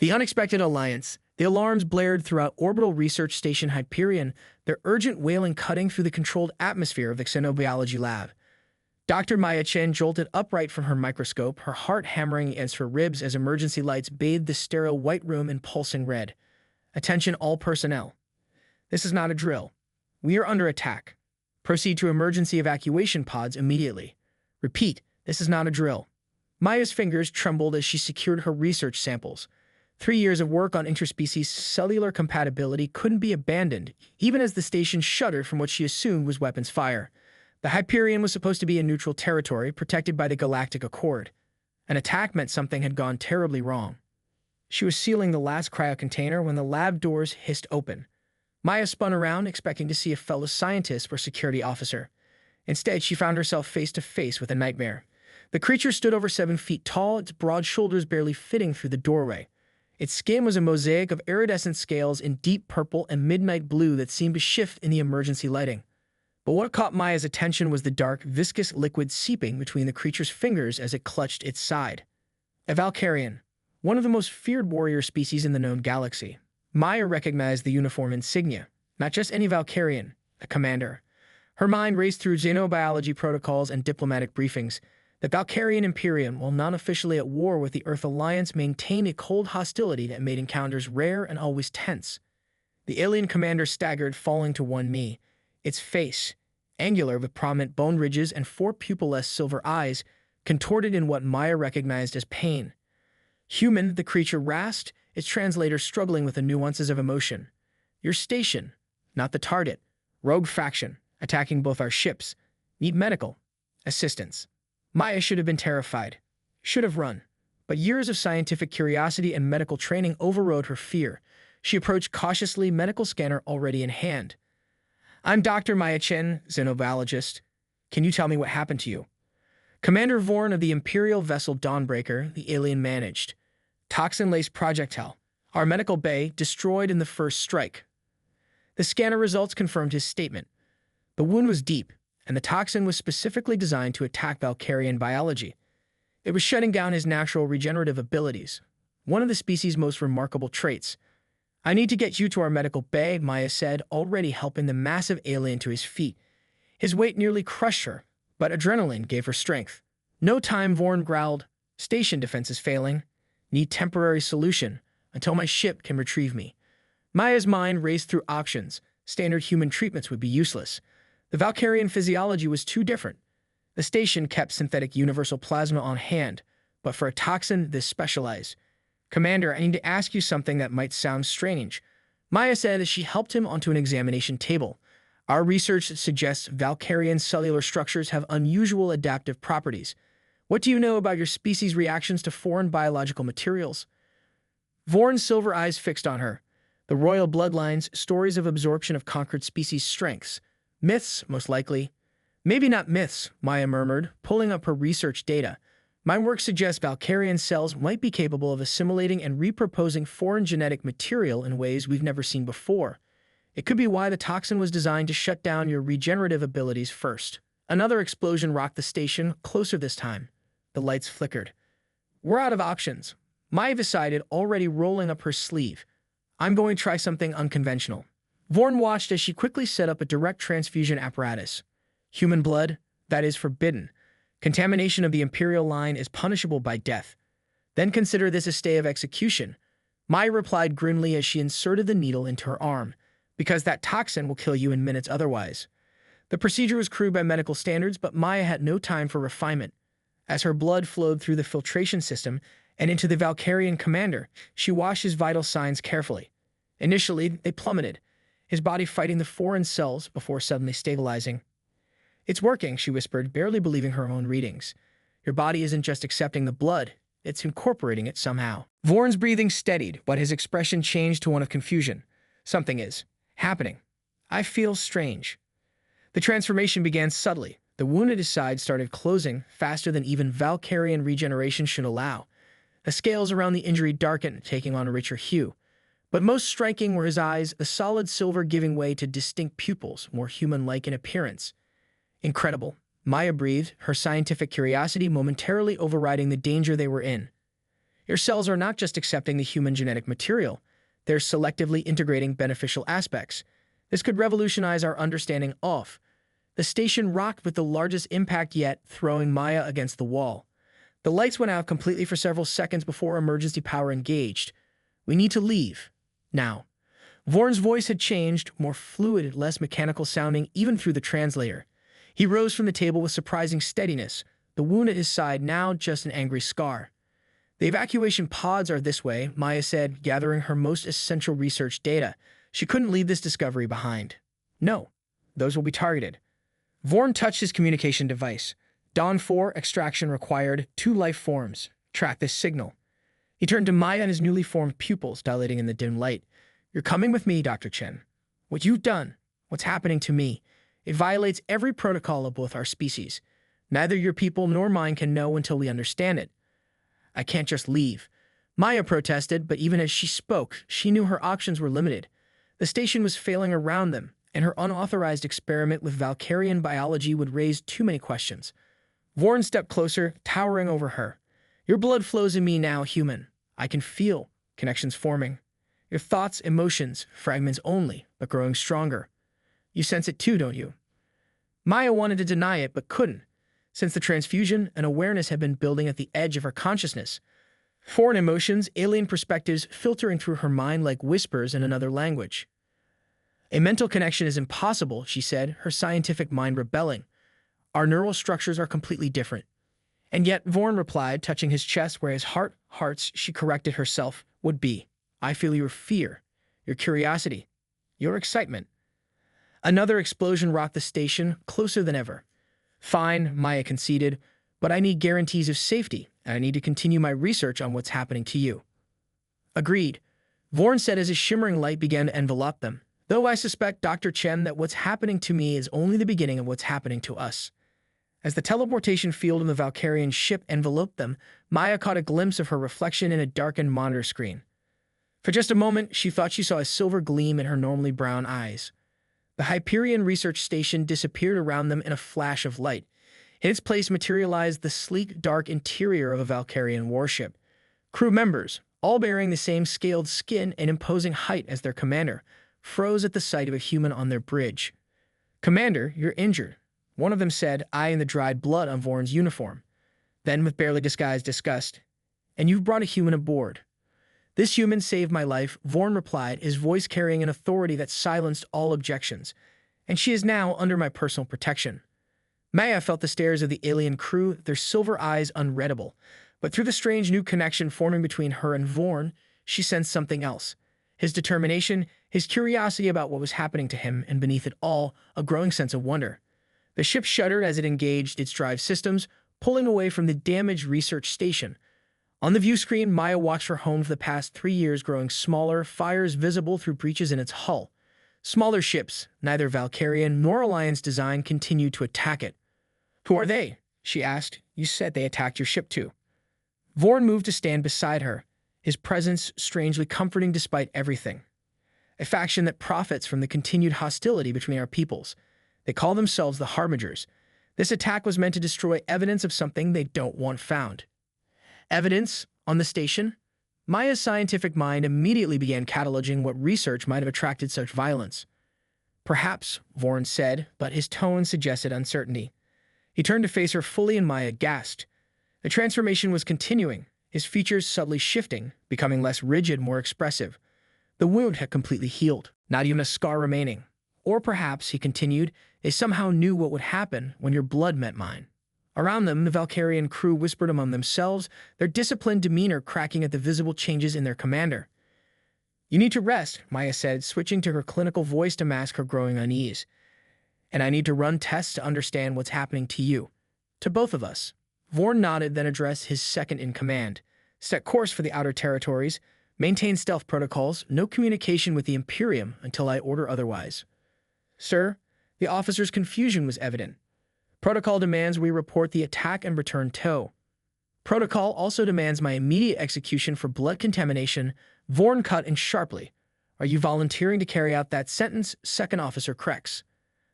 The unexpected alliance. The alarms blared throughout Orbital Research Station Hyperion, their urgent wailing cutting through the controlled atmosphere of the xenobiology lab. Dr. Maya Chen jolted upright from her microscope, her heart hammering against her ribs as emergency lights bathed the sterile white room in pulsing red. Attention all personnel. This is not a drill. We are under attack. Proceed to emergency evacuation pods immediately. Repeat, this is not a drill. Maya's fingers trembled as she secured her research samples. 3 years of work on interspecies cellular compatibility couldn't be abandoned, even as the station shuddered from what she assumed was weapons fire. The Hyperion was supposed to be in neutral territory, protected by the Galactic Accord. An attack meant something had gone terribly wrong. She was sealing the last cryo-container when the lab doors hissed open. Maya spun around, expecting to see a fellow scientist or security officer. Instead, she found herself face to face with a nightmare. The creature stood over 7 feet tall, its broad shoulders barely fitting through the doorway. Its skin was a mosaic of iridescent scales in deep purple and midnight blue that seemed to shift in the emergency lighting. But what caught Maya's attention was the dark, viscous liquid seeping between the creature's fingers as it clutched its side. A Valkyrian, one of the most feared warrior species in the known galaxy. Maya recognized the uniform insignia, not just any Valkyrian, a commander. Her mind raced through xenobiology protocols and diplomatic briefings. The Valkyrian Imperium, while non-officially at war with the Earth Alliance, maintained a cold hostility that made encounters rare and always tense. The alien commander staggered, falling to one knee. Its face, angular with prominent bone ridges and 4 pupilless silver eyes, contorted in what Maya recognized as pain. Human, the creature rasped, its translator struggling with the nuances of emotion. Your station, not the target. Rogue faction, attacking both our ships. Need medical assistance. Maya should have been terrified, should have run. But years of scientific curiosity and medical training overrode her fear. She approached cautiously, medical scanner already in hand. I'm Dr. Maya Chen, xenobiologist. Can you tell me what happened to you? Commander Vorn of the Imperial vessel Dawnbreaker, the alien managed. Toxin-laced projectile. Our medical bay destroyed in the first strike. The scanner results confirmed his statement. The wound was deep, and the toxin was specifically designed to attack Valkyrian biology. It was shutting down his natural regenerative abilities, one of the species' most remarkable traits. I need to get you to our medical bay, Maya said, already helping the massive alien to his feet. His weight nearly crushed her, but adrenaline gave her strength. No time, Vorn growled. Station defense is failing. Need temporary solution until my ship can retrieve me. Maya's mind raced through options. Standard human treatments would be useless. The Valkyrian physiology was too different. The station kept synthetic universal plasma on hand, but for a toxin this specialized. Commander, I need to ask you something that might sound strange. Maya said as she helped him onto an examination table. Our research suggests Valkyrian cellular structures have unusual adaptive properties. What do you know about your species' reactions to foreign biological materials? Vorn's silver eyes fixed on her. The royal bloodlines, stories of absorption of conquered species' strengths. Myths, most likely. Maybe not myths, Maya murmured, pulling up her research data. My work suggests Valkyrian cells might be capable of assimilating and repurposing foreign genetic material in ways we've never seen before. It could be why the toxin was designed to shut down your regenerative abilities first. Another explosion rocked the station, closer this time. The lights flickered. We're out of options, Maya decided, already rolling up her sleeve. I'm going to try something unconventional. Vorn watched as she quickly set up a direct transfusion apparatus. Human blood? That is forbidden. Contamination of the Imperial line is punishable by death. Then consider this a stay of execution. Maya replied grimly as she inserted the needle into her arm. Because that toxin will kill you in minutes otherwise. The procedure was crude by medical standards, but Maya had no time for refinement. As her blood flowed through the filtration system and into the Valkyrian commander, she watched his vital signs carefully. Initially, they plummeted, his body fighting the foreign cells before suddenly stabilizing. It's working, she whispered, barely believing her own readings. Your body isn't just accepting the blood, it's incorporating it somehow. Vorn's breathing steadied, but his expression changed to one of confusion. Something is happening. I feel strange. The transformation began subtly. The wound at his side started closing faster than even Valkyrian regeneration should allow. The scales around the injury darkened, taking on a richer hue. But most striking were his eyes, a solid silver giving way to distinct pupils, more human-like in appearance. Incredible, Maya breathed, her scientific curiosity momentarily overriding the danger they were in. Your cells are not just accepting the human genetic material, they're selectively integrating beneficial aspects. This could revolutionize our understanding of. The station rocked with the largest impact yet, throwing Maya against the wall. The lights went out completely for several seconds before emergency power engaged. We need to leave. Now. Vorn's voice had changed, more fluid, less mechanical sounding even through the translator. He rose from the table with surprising steadiness, the wound at his side now just an angry scar. The evacuation pods are this way, Maya said, gathering her most essential research data. She couldn't leave this discovery behind. No, those will be targeted. Vorn touched his communication device. Dawn 4 extraction required 2 life forms. Track this signal. He turned to Maya and his newly formed pupils dilating in the dim light. You're coming with me, Dr. Chen. What you've done, what's happening to me, it violates every protocol of both our species. Neither your people nor mine can know until we understand it. I can't just leave. Maya protested, but even as she spoke, she knew her options were limited. The station was failing around them, and her unauthorized experiment with Valkyrian biology would raise too many questions. Vorn stepped closer, towering over her. Your blood flows in me now, human. I can feel connections forming. Your thoughts, emotions, fragments only, but growing stronger. You sense it too, don't you? Maya wanted to deny it, but couldn't. Since the transfusion, an awareness had been building at the edge of her consciousness. Foreign emotions, alien perspectives filtering through her mind like whispers in another language. A mental connection is impossible, she said, her scientific mind rebelling. Our neural structures are completely different. And yet, Vorn replied, touching his chest where his hearts, she corrected herself, would be. I feel your fear, your curiosity, your excitement. Another explosion rocked the station, closer than ever. Fine, Maya conceded, but I need guarantees of safety, and I need to continue my research on what's happening to you. Agreed, Vorn said as his shimmering light began to envelop them. Though I suspect, Dr. Chen, that what's happening to me is only the beginning of what's happening to us. As the teleportation field in the Valkyrian ship enveloped them, Maya caught a glimpse of her reflection in a darkened monitor screen. For just a moment, she thought she saw a silver gleam in her normally brown eyes. The Hyperion research station disappeared around them in a flash of light. In its place materialized the sleek, dark interior of a Valkyrian warship. Crew members, all bearing the same scaled skin and imposing height as their commander, froze at the sight of a human on their bridge. Commander, you're injured, one of them said, eyeing the dried blood on Vorn's uniform. Then, with barely disguised disgust, and you've brought a human aboard. This human saved my life, Vorn replied, his voice carrying an authority that silenced all objections, and she is now under my personal protection. Maya felt the stares of the alien crew, their silver eyes unreadable, but through the strange new connection forming between her and Vorn, she sensed something else. His determination, his curiosity about what was happening to him, and beneath it all, a growing sense of wonder. The ship shuddered as it engaged its drive systems, pulling away from the damaged research station. On the view screen, Maya watched her home for the past 3 years growing smaller, fires visible through breaches in its hull. Smaller ships, neither Valkyrian nor Alliance design, continued to attack it. Who are they? She asked. You said they attacked your ship too. Vorn moved to stand beside her, his presence strangely comforting despite everything. A faction that profits from the continued hostility between our peoples. They call themselves the Harbingers. This attack was meant to destroy evidence of something they don't want found. Evidence? On the station? Maya's scientific mind immediately began cataloging what research might have attracted such violence. Perhaps, Vorn said, but his tone suggested uncertainty. He turned to face her fully and Maya gasped. The transformation was continuing, his features subtly shifting, becoming less rigid, more expressive. The wound had completely healed, not even a scar remaining. Or perhaps, he continued, they somehow knew what would happen when your blood met mine. Around them, the Valkyrian crew whispered among themselves, their disciplined demeanor cracking at the visible changes in their commander. You need to rest, Maya said, switching to her clinical voice to mask her growing unease. And I need to run tests to understand what's happening to you. To both of us. Vorn nodded, then addressed his second-in-command. Set course for the outer territories. Maintain stealth protocols. No communication with the Imperium until I order otherwise. Sir, the officer's confusion was evident. Protocol demands we report the attack and return tow. Protocol also demands my immediate execution for blood contamination. Vorn cut in sharply. Are you volunteering to carry out that sentence? Second Officer Krex.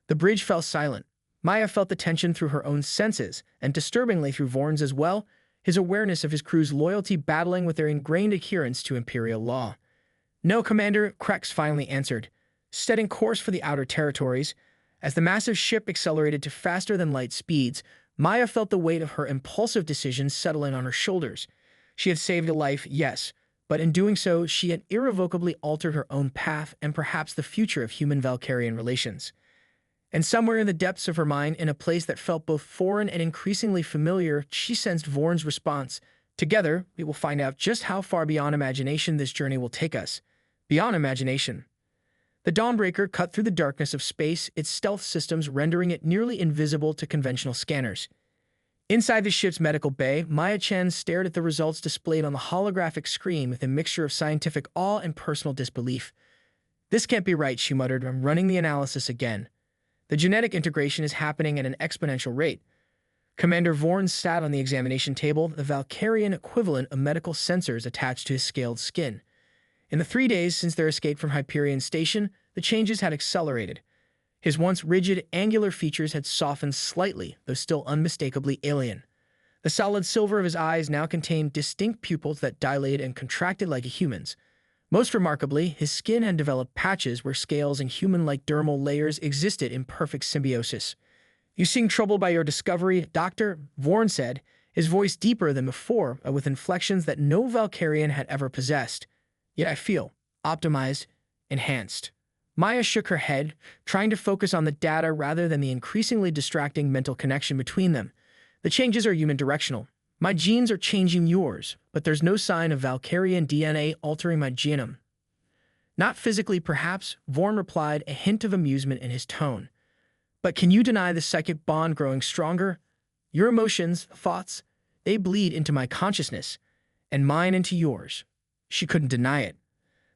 The bridge fell silent. Maya felt the tension through her own senses, and disturbingly through Vorn's as well. his awareness of his crew's loyalty battling with their ingrained adherence to Imperial law. "No, Commander," Krex finally answered, setting course for the outer territories. As the massive ship accelerated to faster-than-light speeds, Maya felt the weight of her impulsive decisions settle in on her shoulders. She had saved a life, yes, but in doing so, she had irrevocably altered her own path and perhaps the future of human-Valkyrian relations. And somewhere in the depths of her mind, in a place that felt both foreign and increasingly familiar, she sensed Vorn's response. Together, we will find out just how far beyond imagination this journey will take us. Beyond imagination. The Dawnbreaker cut through the darkness of space, its stealth systems rendering it nearly invisible to conventional scanners. Inside the ship's medical bay, Maya Chen stared at the results displayed on the holographic screen with a mixture of scientific awe and personal disbelief. "This can't be right," she muttered. "I'm running the analysis again. The genetic integration is happening at an exponential rate." Commander Vorn sat on the examination table, the Valkyrian equivalent of medical sensors attached to his scaled skin. In the 3 days since their escape from Hyperion Station, the changes had accelerated. His once rigid, angular features had softened slightly, though still unmistakably alien. The solid silver of his eyes now contained distinct pupils that dilated and contracted like a human's. Most remarkably, his skin had developed patches where scales and human-like dermal layers existed in perfect symbiosis. "You seem troubled by your discovery, Doctor," Vorn said, his voice deeper than before, with inflections that no Valkyrian had ever possessed. "Yet I feel optimized, enhanced." Maya shook her head, trying to focus on the data rather than the increasingly distracting mental connection between them. "The changes are unidirectional. My genes are changing yours, but there's no sign of Valkyrian DNA altering my genome." "Not physically, perhaps," Vorn replied, a hint of amusement in his tone. "But can you deny the psychic bond growing stronger? Your emotions, thoughts, they bleed into my consciousness, and mine into yours." She couldn't deny it.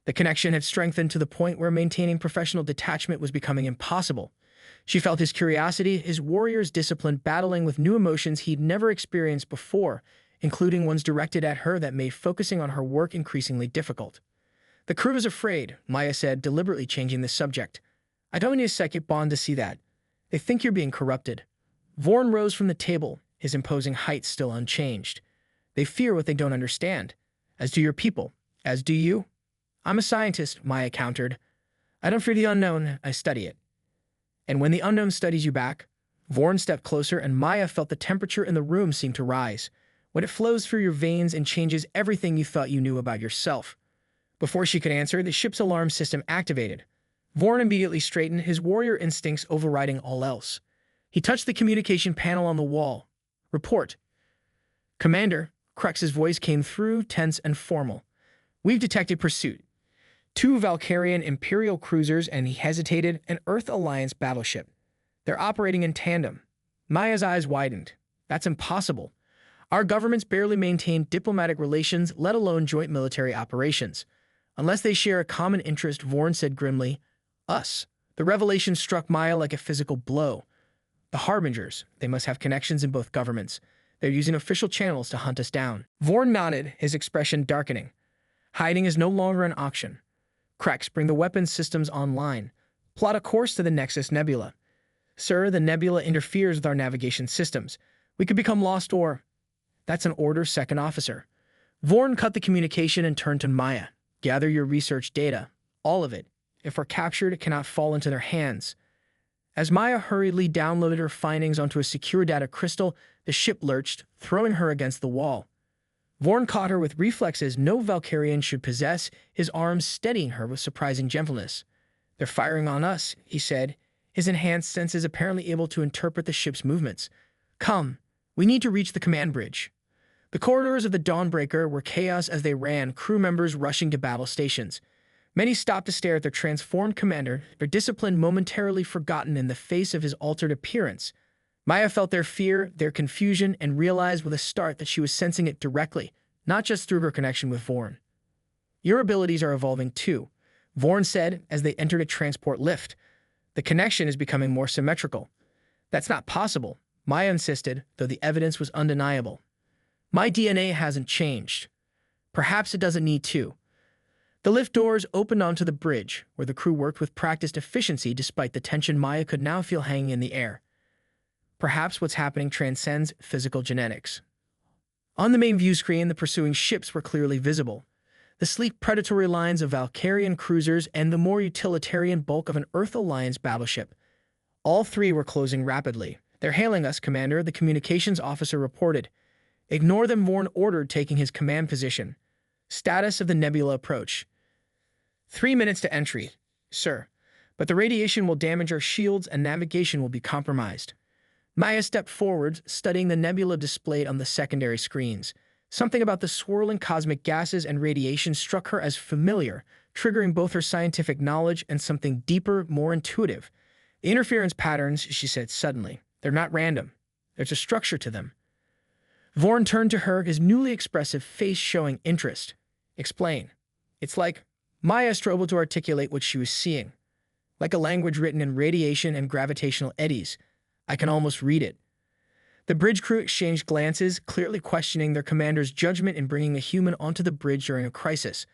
The connection had strengthened to the point where maintaining professional detachment was becoming impossible. She felt his curiosity, his warrior's discipline battling with new emotions he'd never experienced before, including ones directed at her that made focusing on her work increasingly difficult. "The crew is afraid," Maya said, deliberately changing the subject. "I don't need a psychic bond to see that. They think you're being corrupted." Vorn rose from the table, his imposing height still unchanged. "They fear what they don't understand, as do your people, as do you." "I'm a scientist," Maya countered. "I don't fear the unknown, I study it." "And when the unknown studies you back?" Vorn stepped closer, and Maya felt the temperature in the room seem to rise. "When it flows through your veins and changes everything you thought you knew about yourself." Before she could answer, the ship's alarm system activated. Vorn immediately straightened, his warrior instincts overriding all else. He touched the communication panel on the wall. "Report." "Commander," Krex's voice came through, tense and formal. "We've detected pursuit. 2 Valkyrian Imperial cruisers," and he hesitated, "an Earth Alliance battleship. They're operating in tandem." Maya's eyes widened. "That's impossible. Our governments barely maintain diplomatic relations, let alone joint military operations. Unless they share a common interest," Vorn said grimly. "Us." The revelation struck Maya like a physical blow. "The Harbingers. They must have connections in both governments. They're using official channels to hunt us down." Vorn nodded, his expression darkening. "Hiding is no longer an option. Krex, bring the weapons systems online. Plot a course to the Nexus Nebula." "Sir, the nebula interferes with our navigation systems. We could become lost or—" "That's an order, second officer." Vorn cut the communication and turned to Maya. "Gather your research data. All of it. If we're captured, it cannot fall into their hands." As Maya hurriedly downloaded her findings onto a secure data crystal, the ship lurched, throwing her against the wall. Vorn caught her with reflexes no Valkyrian should possess, his arms steadying her with surprising gentleness. "They're firing on us," he said, his enhanced senses apparently able to interpret the ship's movements. "Come, we need to reach the command bridge." The corridors of the Dawnbreaker were chaos as they ran, crew members rushing to battle stations. Many stopped to stare at their transformed commander, their discipline momentarily forgotten in the face of his altered appearance. Maya felt their fear, their confusion, and realized with a start that she was sensing it directly, not just through her connection with Vorn. "Your abilities are evolving too," Vorn said as they entered a transport lift. "The connection is becoming more symmetrical." "That's not possible," Maya insisted, though the evidence was undeniable. "My DNA hasn't changed." "Perhaps it doesn't need to." The lift doors opened onto the bridge, where the crew worked with practiced efficiency despite the tension Maya could now feel hanging in the air. "Perhaps what's happening transcends physical genetics." On the main view screen, the pursuing ships were clearly visible. The sleek predatory lines of Valkyrian cruisers and the more utilitarian bulk of an Earth Alliance battleship. All three were closing rapidly. "They're hailing us, Commander," the communications officer reported. "Ignore them," Vorn ordered, taking his command position. "Status of the nebula approach. 3 minutes to entry, sir. But the radiation will damage our shields and navigation will be compromised." Maya stepped forward, studying the nebula displayed on the secondary screens. Something about the swirling cosmic gases and radiation struck her as familiar, triggering both her scientific knowledge and something deeper, more intuitive. "The interference patterns," she said suddenly. "They're not random. There's a structure to them." Vorn turned to her, his newly expressive face showing interest. "Explain." "It's like—" Maya struggled to articulate what she was seeing. "Like a language written in radiation and gravitational eddies. I can almost read it." The bridge crew exchanged glances, clearly questioning their commander's judgment in bringing a human onto the bridge during a crisis.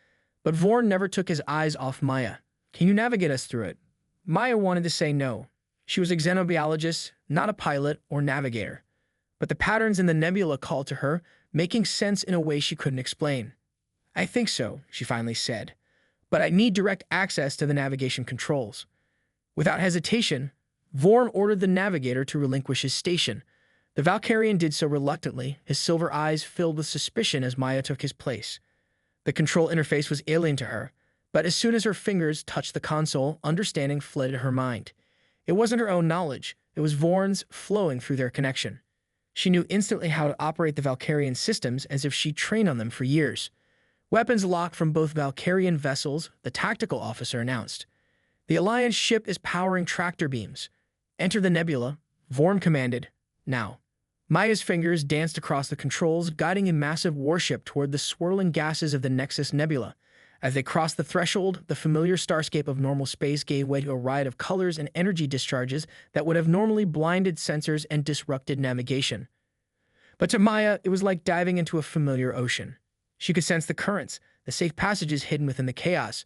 But Vorn never took his eyes off Maya. "Can you navigate us through it?" Maya wanted to say no. She was a xenobiologist, not a pilot or navigator. But the patterns in the nebula called to her, making sense in a way she couldn't explain. "I think so," she finally said. "But I need direct access to the navigation controls." Without hesitation, Vorn ordered the navigator to relinquish his station. The Valkyrian did so reluctantly, his silver eyes filled with suspicion as Maya took his place. The control interface was alien to her, but as soon as her fingers touched the console, understanding flooded her mind. It wasn't her own knowledge, it was Vorn's flowing through their connection. She knew instantly how to operate the Valkyrian systems as if she'd trained on them for years. "Weapons locked from both Valkyrian vessels," the tactical officer announced. "The Alliance ship is powering tractor beams. Enter the nebula," Vorn commanded. "Now." Maya's fingers danced across the controls, guiding a massive warship toward the swirling gases of the Nexus Nebula. As they crossed the threshold, the familiar starscape of normal space gave way to a riot of colors and energy discharges that would have normally blinded sensors and disrupted navigation. But to Maya, it was like diving into a familiar ocean. She could sense the currents, the safe passages hidden within the chaos.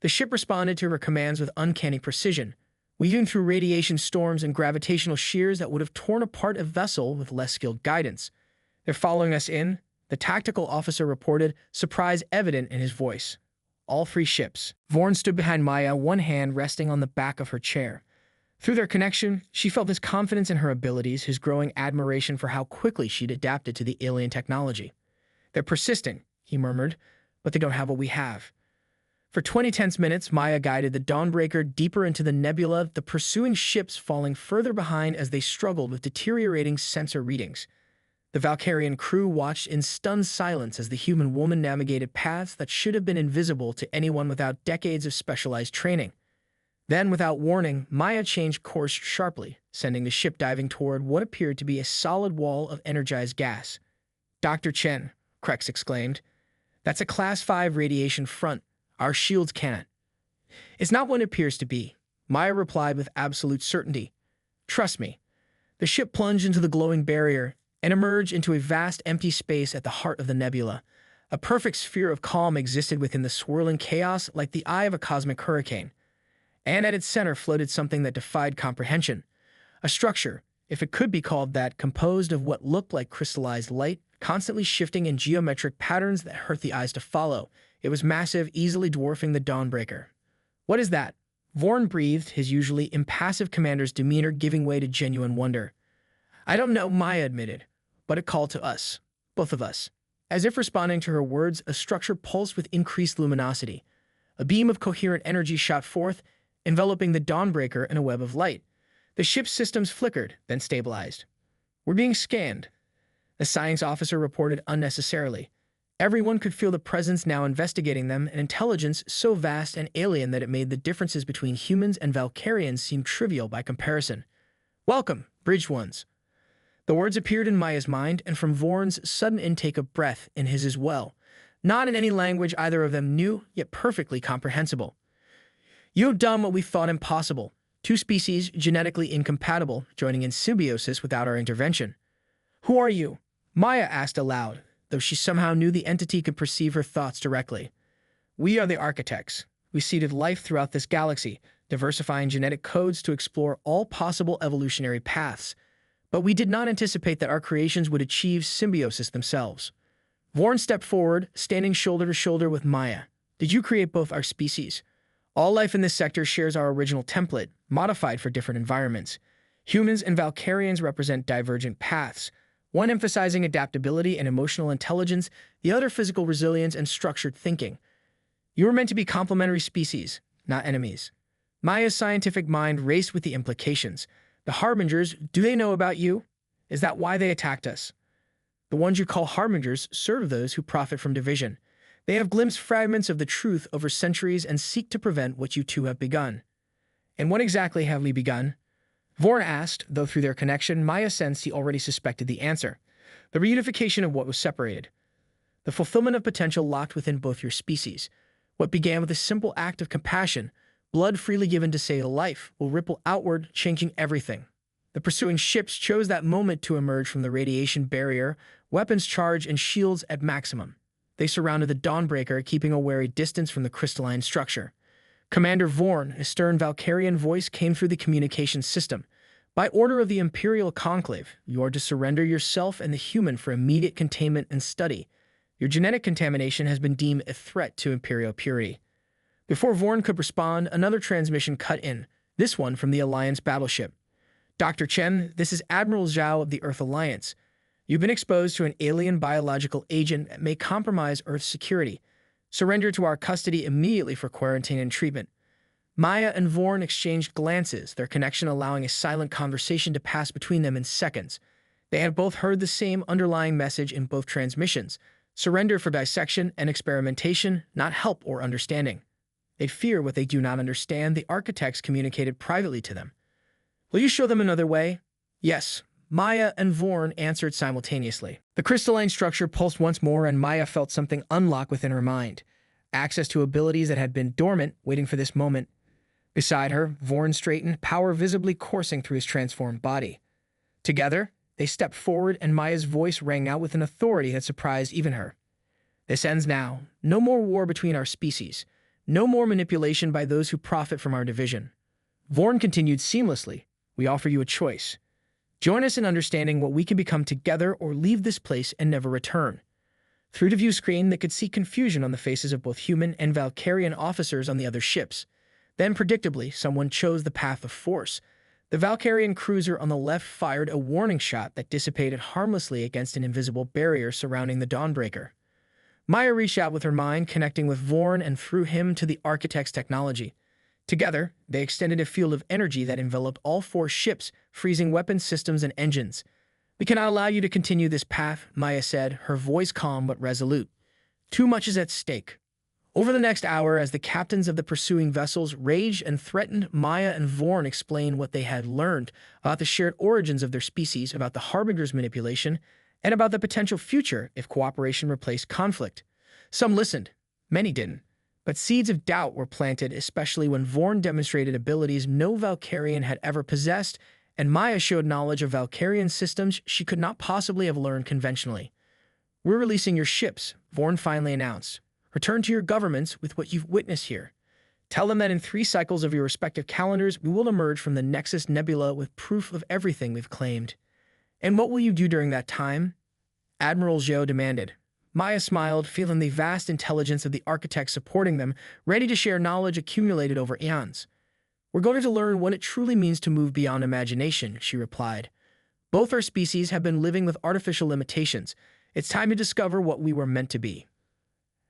The ship responded to her commands with uncanny precision, weaving through radiation storms and gravitational shears that would have torn apart a vessel with less skilled guidance. "They're following us in," the tactical officer reported, surprise evident in his voice. "All 3 ships." Vorn stood behind Maya, one hand resting on the back of her chair. Through their connection, she felt his confidence in her abilities, his growing admiration for how quickly she'd adapted to the alien technology. "They're persisting," he murmured, "but they don't have what we have." For 20 tense minutes, Maya guided the Dawnbreaker deeper into the nebula, the pursuing ships falling further behind as they struggled with deteriorating sensor readings. The Valkyrian crew watched in stunned silence as the human woman navigated paths that should have been invisible to anyone without decades of specialized training. Then, without warning, Maya changed course sharply, sending the ship diving toward what appeared to be a solid wall of energized gas. "Dr. Chen," Krex exclaimed, "that's a Class 5 radiation front. Our shields can't." "It's not what it appears to be," Maya replied with absolute certainty. "Trust me." The ship plunged into the glowing barrier and emerged into a vast empty space at the heart of the nebula. A perfect sphere of calm existed within the swirling chaos like the eye of a cosmic hurricane. And at its center floated something that defied comprehension. A structure, if it could be called that, composed of what looked like crystallized light, constantly shifting in geometric patterns that hurt the eyes to follow. It was massive, easily dwarfing the Dawnbreaker. "What is that?" Vorn breathed, his usually impassive commander's demeanor giving way to genuine wonder. "I don't know," Maya admitted, "but it called to us. Both of us." As if responding to her words, a structure pulsed with increased luminosity. A beam of coherent energy shot forth, enveloping the Dawnbreaker in a web of light. The ship's systems flickered, then stabilized. "We're being scanned," the science officer reported unnecessarily. Everyone could feel the presence now investigating them, an intelligence so vast and alien that it made the differences between humans and Valkyrians seem trivial by comparison. "Welcome, Bridged Ones." The words appeared in Maya's mind, and from Vorn's sudden intake of breath in his as well. Not in any language either of them knew, yet perfectly comprehensible. "You have done what we thought impossible. 2 species, genetically incompatible, joining in symbiosis without our intervention." "Who are you?" Maya asked aloud, though she somehow knew the entity could perceive her thoughts directly. "We are the architects. We seeded life throughout this galaxy, diversifying genetic codes to explore all possible evolutionary paths. But we did not anticipate that our creations would achieve symbiosis themselves. Vorn stepped forward, standing shoulder to shoulder with Maya. Did you create both our species? All life in this sector shares our original template, modified for different environments. Humans and Valkyrians represent divergent paths, one emphasizing adaptability and emotional intelligence, the other physical resilience and structured thinking. You were meant to be complementary species, not enemies. Maya's scientific mind raced with the implications. The Harbingers, do they know about you? Is that why they attacked us? The ones you call Harbingers serve those who profit from division. They have glimpsed fragments of the truth over centuries and seek to prevent what you two have begun. And what exactly have we begun? Vorn asked, though through their connection, Maya sensed he already suspected the answer. The reunification of what was separated. The fulfillment of potential locked within both your species. What began with a simple act of compassion, blood freely given to save a life, will ripple outward, changing everything. The pursuing ships chose that moment to emerge from the radiation barrier, weapons charged and shields at maximum. They surrounded the Dawnbreaker, keeping a wary distance from the crystalline structure. Commander Vorn, a stern Valkyrian voice came through the communication system. By order of the Imperial Conclave, you are to surrender yourself and the human for immediate containment and study. Your genetic contamination has been deemed a threat to Imperial purity. Before Vorn could respond, another transmission cut in, this one from the Alliance battleship. Dr. Chen, this is Admiral Zhao of the Earth Alliance. You've been exposed to an alien biological agent that may compromise Earth's security. Surrender to our custody immediately for quarantine and treatment. Maya and Vorn exchanged glances, their connection allowing a silent conversation to pass between them in seconds. They had both heard the same underlying message in both transmissions. Surrender for dissection and experimentation, not help or understanding. They fear what they do not understand, the architects communicated privately to them. Will you show them another way? Yes. Maya and Vorn answered simultaneously. The crystalline structure pulsed once more, and Maya felt something unlock within her mind. Access to abilities that had been dormant, waiting for this moment. Beside her, Vorn straightened, power visibly coursing through his transformed body. Together, they stepped forward, and Maya's voice rang out with an authority that surprised even her. This ends now. No more war between our species. No more manipulation by those who profit from our division. Vorn continued seamlessly. We offer you a choice. Join us in understanding what we can become together, or leave this place and never return. Through the view screen, they could see confusion on the faces of both human and Valkyrian officers on the other ships. Then, predictably, someone chose the path of force. The Valkyrian cruiser on the left fired a warning shot that dissipated harmlessly against an invisible barrier surrounding the Dawnbreaker. Maya reached out with her mind, connecting with Vorn and through him to the architect's technology. Together, they extended a field of energy that enveloped all four ships, freezing weapon systems and engines. We cannot allow you to continue this path, Maya said, her voice calm but resolute. Too much is at stake. Over the next hour, as the captains of the pursuing vessels raged and threatened, Maya and Vorn explained what they had learned about the shared origins of their species, about the Harbinger's manipulation, and about the potential future if cooperation replaced conflict. Some listened, many didn't. But seeds of doubt were planted, especially when Vorn demonstrated abilities no Valkyrian had ever possessed, and Maya showed knowledge of Valkyrian systems she could not possibly have learned conventionally. We're releasing your ships, Vorn finally announced. Return to your governments with what you've witnessed here. Tell them that in 3 cycles of your respective calendars, we will emerge from the Nexus Nebula with proof of everything we've claimed. And what will you do during that time? Admiral Zhou demanded. Maya smiled, feeling the vast intelligence of the architects supporting them, ready to share knowledge accumulated over eons. We're going to learn what it truly means to move beyond imagination, she replied. Both our species have been living with artificial limitations. It's time to discover what we were meant to be.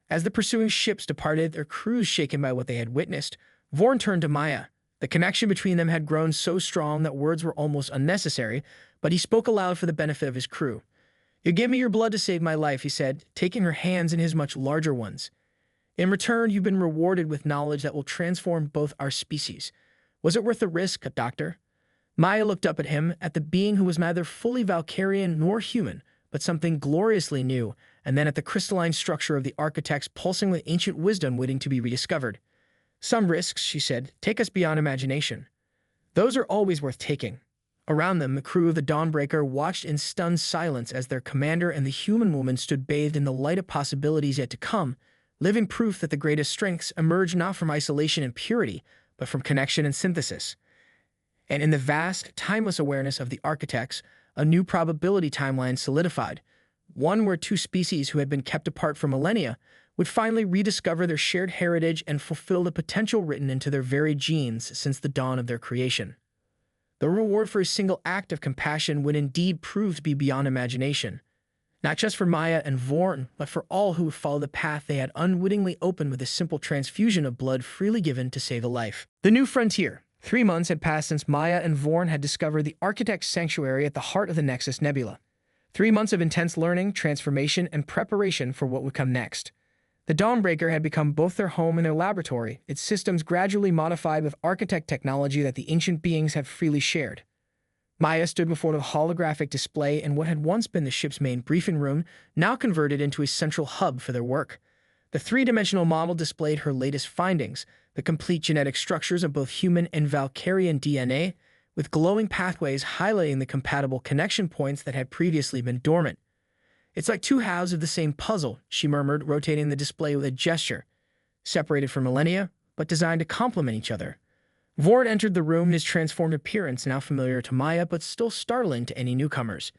As the pursuing ships departed, their crews shaken by what they had witnessed, Vorn turned to Maya. The connection between them had grown so strong that words were almost unnecessary, but he spoke aloud for the benefit of his crew. You gave me your blood to save my life, he said, taking her hands in his much larger ones. In return, you've been rewarded with knowledge that will transform both our species. Was it worth the risk, Doctor? Maya looked up at him, at the being who was neither fully Valkyrian nor human, but something gloriously new, and then at the crystalline structure of the architects pulsing with ancient wisdom waiting to be rediscovered. Some risks, she said, take us beyond imagination. Those are always worth taking. Around them, the crew of the Dawnbreaker watched in stunned silence as their commander and the human woman stood bathed in the light of possibilities yet to come, living proof that the greatest strengths emerge not from isolation and purity, but from connection and synthesis. And in the vast, timeless awareness of the architects, a new probability timeline solidified, one where two species who had been kept apart for millennia would finally rediscover their shared heritage and fulfill the potential written into their very genes since the dawn of their creation. The reward for a single act of compassion would indeed prove to be beyond imagination, not just for Maya and Vorn, but for all who would follow the path they had unwittingly opened with a simple transfusion of blood freely given to save a life. The new frontier. 3 months had passed since Maya and Vorn had discovered the Architect's Sanctuary at the heart of the Nexus Nebula. 3 months of intense learning, transformation, and preparation for what would come next. The Dawnbreaker had become both their home and their laboratory, its systems gradually modified with Architect technology that the ancient beings had freely shared. Maya stood before the holographic display in what had once been the ship's main briefing room, now converted into a central hub for their work. The three-dimensional model displayed her latest findings, the complete genetic structures of both human and Valkyrian DNA, with glowing pathways highlighting the compatible connection points that had previously been dormant. "It's like two halves of the same puzzle," she murmured, rotating the display with a gesture. "Separated for millennia, but designed to complement each other." Vorn entered the room, his transformed appearance now familiar to Maya but still startling to any newcomers.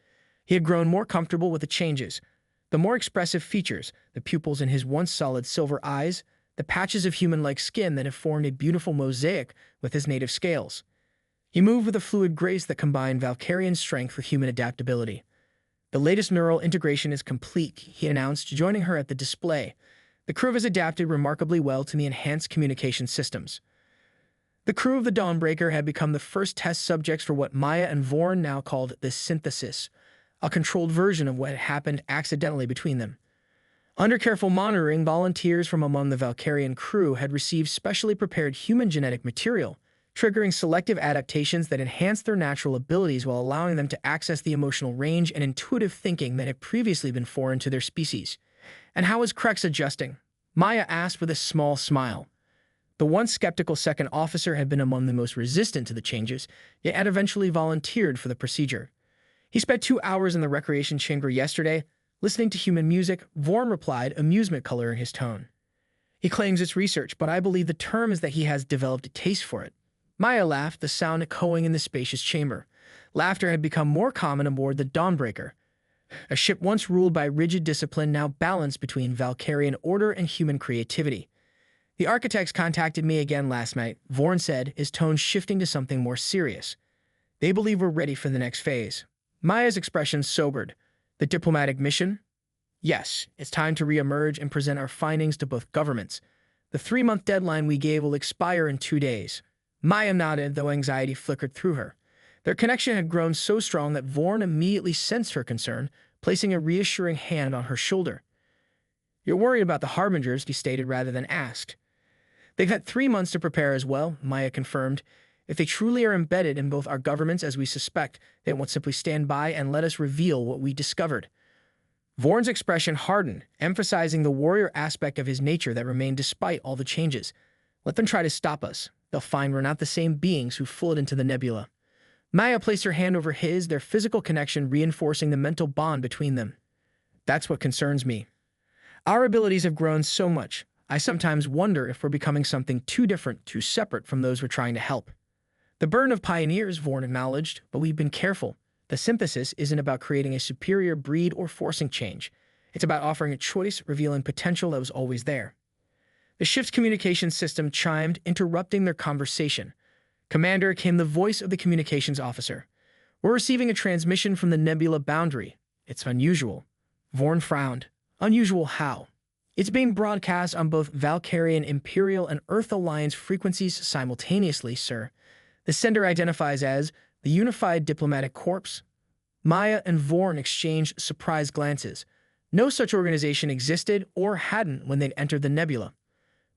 He had grown more comfortable with the changes, the more expressive features, the pupils in his once solid silver eyes, the patches of human-like skin that had formed a beautiful mosaic with his native scales. He moved with a fluid grace that combined Valkyrian strength with human adaptability. "The latest neural integration is complete," he announced, joining her at the display. "The crew has adapted remarkably well to the enhanced communication systems." The crew of the Dawnbreaker had become the first test subjects for what Maya and Vorn now called the synthesis, a controlled version of what had happened accidentally between them. Under careful monitoring, volunteers from among the Valkyrian crew had received specially prepared human genetic material, triggering selective adaptations that enhanced their natural abilities while allowing them to access the emotional range and intuitive thinking that had previously been foreign to their species. "And how is Krex adjusting?" Maya asked with a small smile. The once skeptical second officer had been among the most resistant to the changes, yet had eventually volunteered for the procedure. "He spent 2 hours in the recreation chamber yesterday, listening to human music," Vorn replied, amusement coloring his tone. "He claims it's research, but I believe the term is that he has developed a taste for it." Maya laughed, the sound echoing in the spacious chamber. Laughter had become more common aboard the Dawnbreaker, a ship once ruled by rigid discipline now balanced between Valkyrian order and human creativity. "The architects contacted me again last night," Vorn said, his tone shifting to something more serious. "They believe we're ready for the next phase." Maya's expression sobered. "The diplomatic mission?" "Yes, it's time to re-emerge and present our findings to both governments. The 3-month deadline we gave will expire in 2 days." Maya nodded, though anxiety flickered through her. Their connection had grown so strong that Vorn immediately sensed her concern, placing a reassuring hand on her shoulder. "You're worried about the Harbingers," he stated rather than asked. "They've had 3 months to prepare as well," Maya confirmed. "If they truly are embedded in both our governments as we suspect, they won't simply stand by and let us reveal what we discovered." Vorn's expression hardened, emphasizing the warrior aspect of his nature that remained despite all the changes. "Let them try to stop us. They'll find we're not the same beings who flowed into the nebula." Maya placed her hand over his, their physical connection reinforcing the mental bond between them. "That's what concerns me. Our abilities have grown so much. I sometimes wonder if we're becoming something too different, too separate from those we're trying to help." "The burden of pioneers," Vorn acknowledged, "but we've been careful. The synthesis isn't about creating a superior breed or forcing change. It's about offering a choice, revealing potential that was always there." The ship's communication system chimed, interrupting their conversation. "Commander," came the voice of the communications officer. "We're receiving a transmission from the nebula boundary. It's unusual." Vorn frowned. "Unusual how?" "It's being broadcast on both Valkyrian Imperial and Earth Alliance frequencies simultaneously, sir. The sender identifies as the Unified Diplomatic Corps." Maya and Vorn exchanged surprised glances. No such organization existed or hadn't when they'd entered the nebula.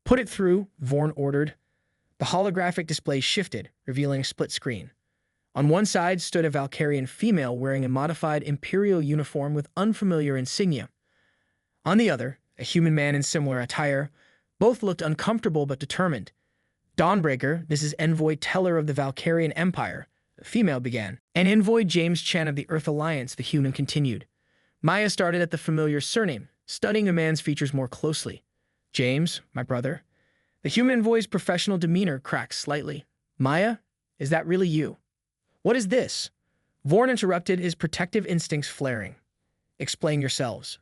"Put it through," Vorn ordered. The holographic display shifted, revealing a split screen. On one side stood a Valkyrian female wearing a modified Imperial uniform with unfamiliar insignia. On the other, a human man in similar attire. Both looked uncomfortable but determined. "Dawnbreaker, this is Envoy Teller of the Valkyrian Empire," the female began. "And Envoy James Chen of the Earth Alliance," the human continued. Maya started at the familiar surname, studying the man's features more closely. "James, my brother." The human envoy's professional demeanor cracked slightly. "Maya, is that really you?" "What is this?" Vorn interrupted, his protective instincts flaring. Explain yourselves.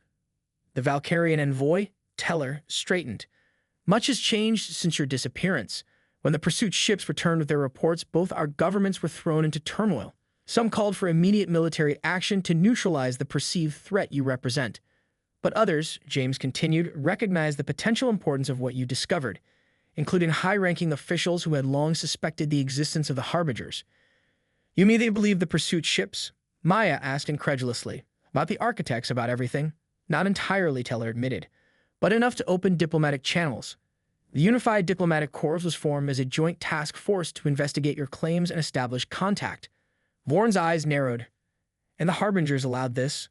The Valkyrian envoy, Teller, straightened. Much has changed since your disappearance. When the pursuit ships returned with their reports, both our governments were thrown into turmoil. Some called for immediate military action to neutralize the perceived threat you represent. But others, James continued, recognized the potential importance of what you discovered, including high-ranking officials who had long suspected the existence of the Harbingers. You mean they believe the pursuit ships? Maya asked incredulously. About the architects, about everything. Not entirely, Teller admitted, but enough to open diplomatic channels. The Unified Diplomatic Corps was formed as a joint task force to investigate your claims and establish contact. Vorn's eyes narrowed. And the Harbingers allowed this?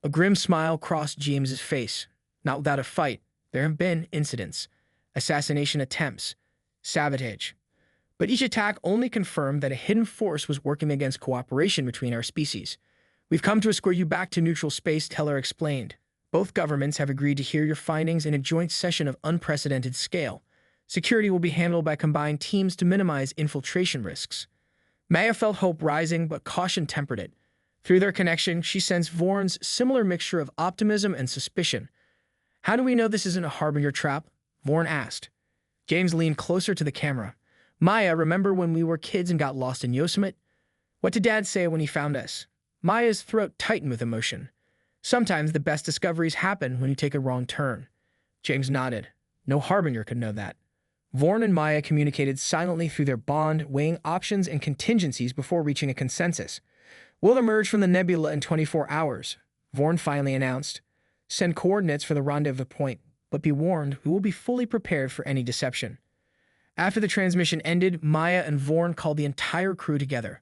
A grim smile crossed James's face. Not without a fight. There have been incidents, assassination attempts, sabotage. But each attack only confirmed that a hidden force was working against cooperation between our species. We've come to escort you back to neutral space, Teller explained. Both governments have agreed to hear your findings in a joint session of unprecedented scale. Security will be handled by combined teams to minimize infiltration risks. Maya felt hope rising, but caution tempered it. Through their connection, she sensed Vorn's similar mixture of optimism and suspicion. How do we know this isn't a Harbinger trap? Vorn asked. James leaned closer to the camera. Maya, remember when we were kids and got lost in Yosemite? What did Dad say when he found us? Maya's throat tightened with emotion. Sometimes the best discoveries happen when you take a wrong turn. James nodded. No Harbinger could know that. Vorn and Maya communicated silently through their bond, weighing options and contingencies before reaching a consensus. We'll emerge from the nebula in 24 hours, Vorn finally announced. Send coordinates for the rendezvous point, but be warned, we will be fully prepared for any deception. After the transmission ended, Maya and Vorn called the entire crew together.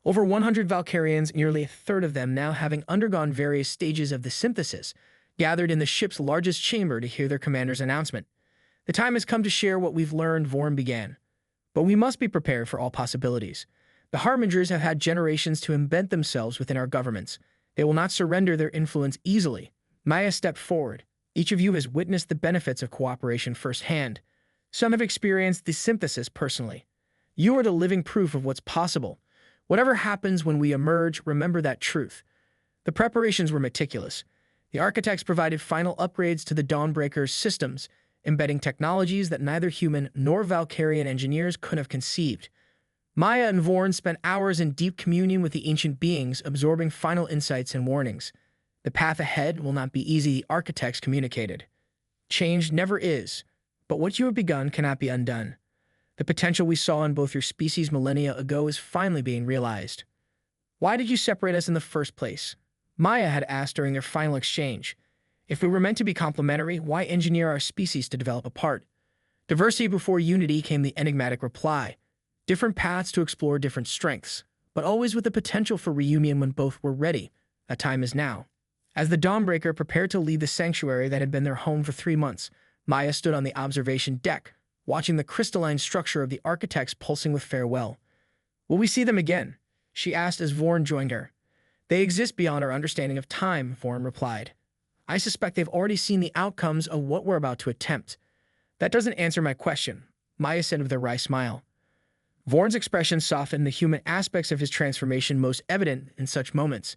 Over 100 Valkyrians, nearly a third of them now having undergone various stages of the synthesis, gathered in the ship's largest chamber to hear their commander's announcement. The time has come to share what we've learned, Vorn began. But we must be prepared for all possibilities. The Harbingers have had generations to embed themselves within our governments. They will not surrender their influence easily. Maya stepped forward. Each of you has witnessed the benefits of cooperation firsthand. Some have experienced the synthesis personally. You are the living proof of what's possible. Whatever happens when we emerge, remember that truth. The preparations were meticulous. The architects provided final upgrades to the Dawnbreaker's systems, embedding technologies that neither human nor Valkyrian engineers could have conceived. Maya and Vorn spent hours in deep communion with the ancient beings, absorbing final insights and warnings. The path ahead will not be easy, the architects communicated. Change never is, but what you have begun cannot be undone. The potential we saw in both your species millennia ago is finally being realized. Why did you separate us in the first place? Maya had asked during their final exchange. If we were meant to be complementary, why engineer our species to develop apart? Diversity before unity, came the enigmatic reply. Different paths to explore different strengths, but always with the potential for reunion when both were ready. That time is now. As the Dawnbreaker prepared to leave the sanctuary that had been their home for 3 months, Maya stood on the observation deck, watching the crystalline structure of the architects pulsing with farewell. Will we see them again? She asked as Vorn joined her. They exist beyond our understanding of time, Vorn replied. I suspect they've already seen the outcomes of what we're about to attempt. That doesn't answer my question, Maya said with a wry smile. Vorn's expression softened, the human aspects of his transformation most evident in such moments.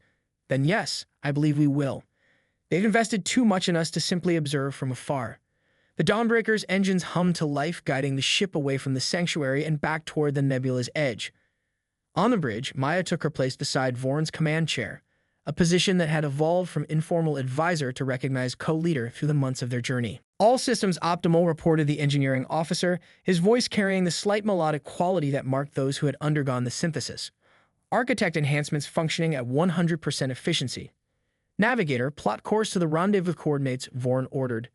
Then yes, I believe we will. They've invested too much in us to simply observe from afar. The Dawnbreaker's engines hummed to life, guiding the ship away from the sanctuary and back toward the nebula's edge. On the bridge, Maya took her place beside Vorn's command chair, a position that had evolved from informal advisor to recognized co-leader through the months of their journey. All systems optimal, reported the engineering officer, his voice carrying the slight melodic quality that marked those who had undergone the synthesis. Architect enhancements functioning at 100% efficiency. Navigator, plot course to the rendezvous coordinates, Vorn ordered.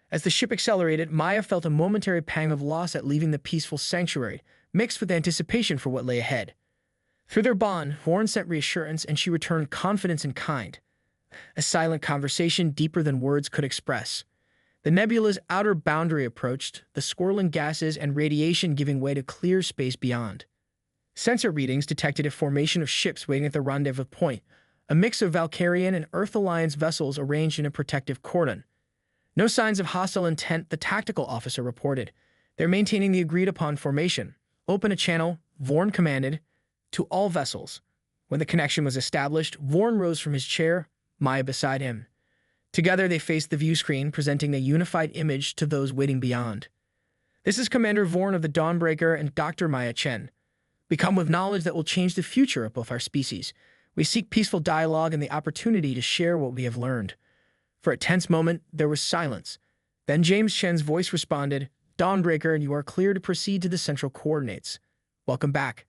As the ship accelerated, Maya felt a momentary pang of loss at leaving the peaceful sanctuary, mixed with anticipation for what lay ahead. Through their bond, Vorn sent reassurance, and she returned confidence and kind. A silent conversation deeper than words could express. The nebula's outer boundary approached, the swirling gases and radiation giving way to clear space beyond. Sensor readings detected a formation of ships waiting at the rendezvous point, a mix of Valkyrian and Earth Alliance vessels arranged in a protective cordon. No signs of hostile intent, the tactical officer reported. They're maintaining the agreed-upon formation. Open a channel, Vorn commanded, to all vessels. When the connection was established, Vorn rose from his chair, Maya beside him. Together they faced the view screen, presenting a unified image to those waiting beyond. This is Commander Vorn of the Dawnbreaker and Dr. Maya Chen. We come with knowledge that will change the future of both our species. We seek peaceful dialogue and the opportunity to share what we have learned. For a tense moment, there was silence. Then James Chen's voice responded, Dawnbreaker, you are clear to proceed to the central coordinates. Welcome back.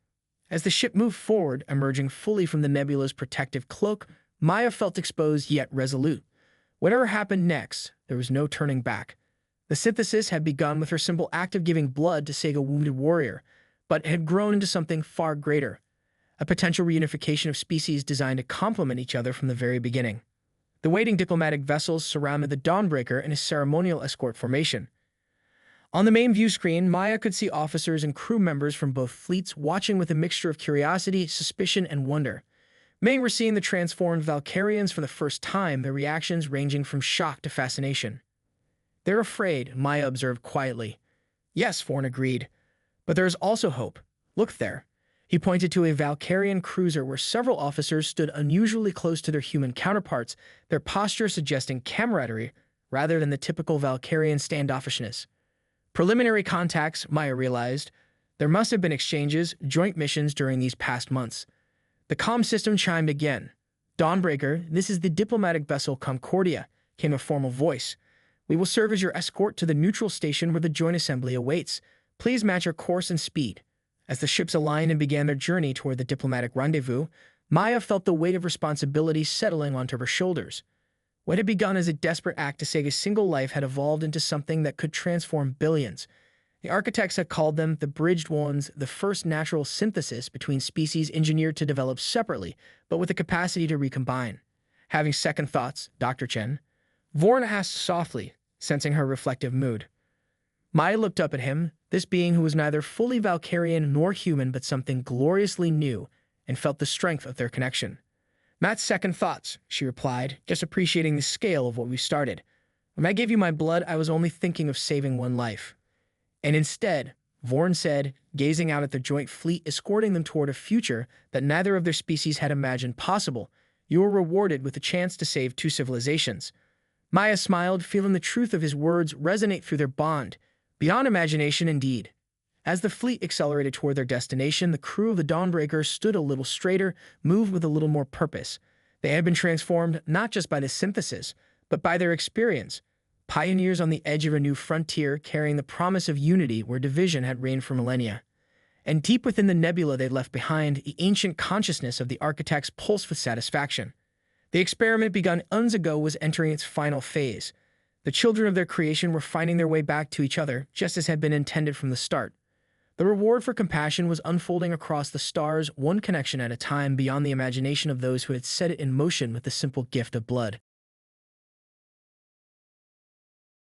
As the ship moved forward, emerging fully from the nebula's protective cloak, Maya felt exposed yet resolute. Whatever happened next, there was no turning back. The synthesis had begun with her simple act of giving blood to save a wounded warrior, but it had grown into something far greater, a potential reunification of species designed to complement each other from the very beginning. The waiting diplomatic vessels surrounded the Dawnbreaker in a ceremonial escort formation. On the main view screen, Maya could see officers and crew members from both fleets watching with a mixture of curiosity, suspicion, and wonder. Many were seeing the transformed Valkyrians for the first time, their reactions ranging from shock to fascination. They're afraid, Maya observed quietly. Yes, Vorn agreed. But there is also hope. Look there. He pointed to a Valkyrian cruiser where several officers stood unusually close to their human counterparts, their posture suggesting camaraderie rather than the typical Valkyrian standoffishness. Preliminary contacts, Maya realized. There must have been exchanges, joint missions during these past months. The comm system chimed again. Dawnbreaker, this is the diplomatic vessel Concordia, came a formal voice. We will serve as your escort to the neutral station where the joint assembly awaits. Please match your course and speed. As the ships aligned and began their journey toward the diplomatic rendezvous, Maya felt the weight of responsibility settling onto her shoulders. What had begun as a desperate act to save a single life had evolved into something that could transform billions. The architects had called them the Bridged Ones, the first natural synthesis between species engineered to develop separately, but with the capacity to recombine. Having second thoughts, Dr. Chen, Vorn asked softly, sensing her reflective mood. Maya looked up at him, this being who was neither fully Valkyrian nor human but something gloriously new, and felt the strength of their connection. Not second thoughts, she replied, just appreciating the scale of what we started. When I gave you my blood, I was only thinking of saving one life. And instead, Vorn said, gazing out at the joint fleet escorting them toward a future that neither of their species had imagined possible, you were rewarded with the chance to save two civilizations. Maya smiled, feeling the truth of his words resonate through their bond. Beyond imagination, indeed. As the fleet accelerated toward their destination, the crew of the Dawnbreaker stood a little straighter, moved with a little more purpose. They had been transformed not just by the synthesis, but by their experience. Pioneers on the edge of a new frontier, carrying the promise of unity where division had reigned for millennia. And deep within the nebula they left behind, the ancient consciousness of the architects pulsed with satisfaction. The experiment begun eons ago was entering its final phase. The children of their creation were finding their way back to each other, just as had been intended from the start. The reward for compassion was unfolding across the stars, one connection at a time, beyond the imagination of those who had set it in motion with the simple gift of blood.